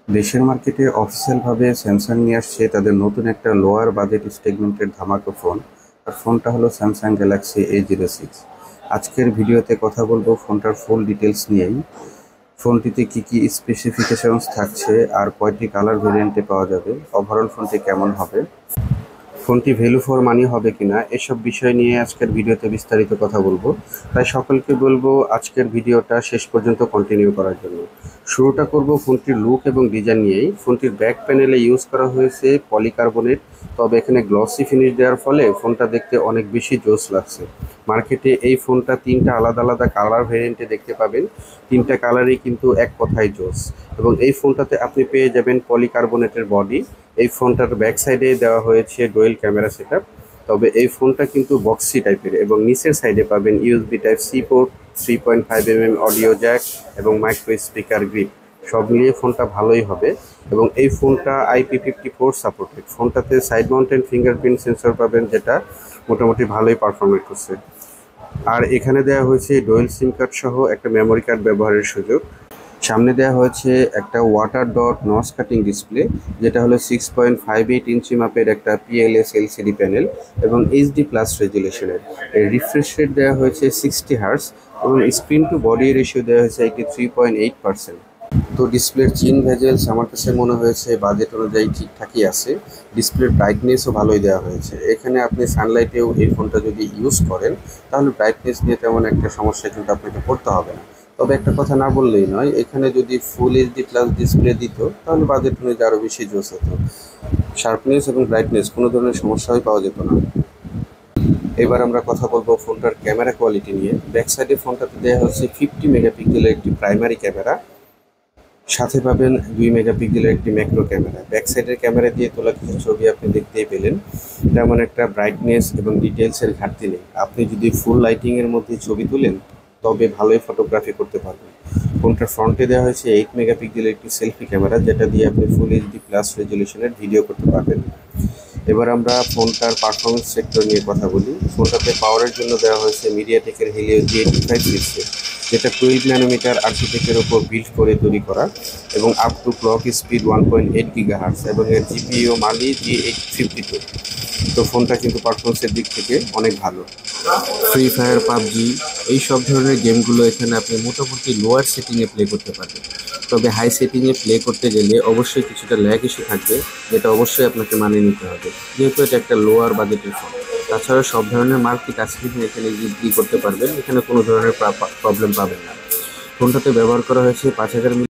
দেশের মার্কেটে অফিসিয়ালভাবে স্যামসাং নিয়ে আসছে তাদের নতুন একটা লোয়ার বাজেট সেগমেন্টের ধামাকা ফোন। আর ফোনটা হলো স্যামসাং গ্যালাক্সি A06। আজকের ভিডিওতে কথা বলবো ফোনটার ফুল ডিটেলস নিয়েই। ফোনটিতে কি কি স্পেসিফিকেশনস থাকছে আর কয়টি কালার ভেরিয়েন্টে পাওয়া যাবে, ওভারঅল ফোনটি কেমন হবে, ফোনটি ভ্যালু ফর মানি হবে কিনা, এসব বিষয় নিয়ে আজকের ভিডিওতে বিস্তারিত কথা বলবো। তাই সকলকে বলবো আজকের ভিডিওটা শেষ পর্যন্ত কন্টিনিউ করার জন্য। শুরুটা করব ফোনটির লুক এবং ডিজাইন নিয়েই। ফোনটির ব্যাক প্যানেলে ইউজ করা হয়েছে পলিকার্বনেট, তবে এখানে গ্লসি ফিনিশ দেওয়ার ফলে ফোনটা দেখতে অনেক বেশি জোস লাগছে। মার্কেটে এই ফোনটা তিনটা আলাদা আলাদা কালার ভেরিয়েন্টে দেখতে পাবেন। তিনটা কালারই কিন্তু এক কথায় জোস। এবং এই ফোনটাতে আপনি পেয়ে যাবেন পলিকার্বনেটের বডি। এই ফোনটার ব্যাক সাইডে দেওয়া হয়েছে ডুয়েল ক্যামেরা সেটআপ। তবে এই ফোনটা কিন্তু বক্সি টাইপের, এবং নিচের সাইডে পাবেন USB type C port, 3.5 mm audio jack এবং মাইক্রো স্পিকার গ্রিপ। সব মিলিয়ে ফোনটা ভালোই হবে। এবং এই ফোনটা IP54 সাপোর্টেড। ফোনটাতে সাইড মাউন্টেন ফিঙ্গারপ্রিন্ট সেন্সর পাবেন, যেটা মোটামুটি ভালোই পারফরমেন্স করছে। আর এখানে দেওয়া হয়েছে ডুয়েল সিম কার্ড সহ একটা মেমোরি কার্ড ব্যবহারের সুযোগ। সামনে দেওয়া হয়েছে একটা water dot notch cutting display, যেটা হলো 6.58 ইঞ্চি মাপের একটা PLS LCD প্যানেল এবং HD+ রেজুলেশনের। এর রিফ্রেশ রেট দেওয়া হয়েছে 60 Hz এবং স্ক্রিন টু বডি রেশিও দেওয়া হয়েছে 83.8%। তো ডিসপ্লের চিন ভেজেলস আমার কাছে মনে হয়েছে বাজেট অনুযায়ী ঠিকঠাকই আছে। ডিসপ্লের ব্রাইটনেসও ভালোই দেওয়া হয়েছে। এখানে আপনি সানলাইটেও এই ফোনটা যদি ইউজ করেন তাহলে ব্রাইটনেস নিয়ে তেমন একটা সমস্যা কিন্তু আপনাকে পড়তে হবে না। তবে একটা কথা না বললেই নয়, এখানে যদি ফুল HD+ ডিসপ্লে দিত তাহলে বাজেট অনুযায়ী আরও বেশি জোস হতো। শার্পনেস এবং ব্রাইটনেস কোনো ধরনের সমস্যাই পাওয়া যেত না। এবার আমরা কথা বলবো ফোনটার ক্যামেরা কোয়ালিটি নিয়ে। ব্যাক সাইডে ফোনটাতে দেওয়া হচ্ছে 50 মেগাপিক্সেলের একটি প্রাইমারি ক্যামেরা, সাথে পাবেন 2 মেগাপিক্সেলের একটি ম্যাক্রো ক্যামেরা। ব্যাক সাইডের ক্যামেরা দিয়ে তোলা কিছু ছবি আপনি দেখতেই পেলেন। তেমন একটা ব্রাইটনেস এবং ডিটেলসের ঘাটতি নেই। আপনি যদি ফুল লাইটিংয়ের মধ্যে ছবি তুলেন তবে ভালোই ফটোগ্রাফি করতে পারবেন। ফোনটার ফ্রন্টে দেওয়া হয়েছে 8 মেগাপিক্সেলের একটি সেলফি ক্যামেরা, যেটা দিয়ে আপনি ফুল HD+ রেজুলেশনের ভিডিও করতে পারবেন। এবার আমরা ফোনটার পারফরমেন্স সেক্টর নিয়ে কথা বলি। ফোনটাতে পাওয়ারের জন্য দেওয়া হয়েছে মিডিয়াটেকের হেলিও G85 চিপসেট, যেটা 12 ন্যানোমিটার আর্কিটেকচারের উপর বিল্ড করে তৈরি করা এবং up to clock speed 1.8 GHz, এবং এর GPU মালি G852। তো ফোনটা কিন্তু পারফরমেন্সের দিক থেকে অনেক ভালো। ফ্রি ফায়ার, পাবজি এই সব ধরনের গেমগুলো এখানে আপনি মোটামুটি লোয়ার সেটিংয়ে প্লে করতে পারবেন। তবে হাই সেটিংয়ে প্লে করতে গেলে অবশ্যই কিছুটা ল্যাগ ইস্যু থাকবে, যেটা অবশ্যই আপনাকে মানিয়ে নিতে হবে, যেহেতু এটা একটা লোয়ার বাজেটের ফোন। তাছাড়া সব ধরনের মার্কই টাচ স্ক্রিনে এখানে বিক্রি করতে পারবেন, এখানে কোনো ধরনের প্রবলেম পাবেন না। ফোনটাতে ব্যবহার করা হয়েছে 5000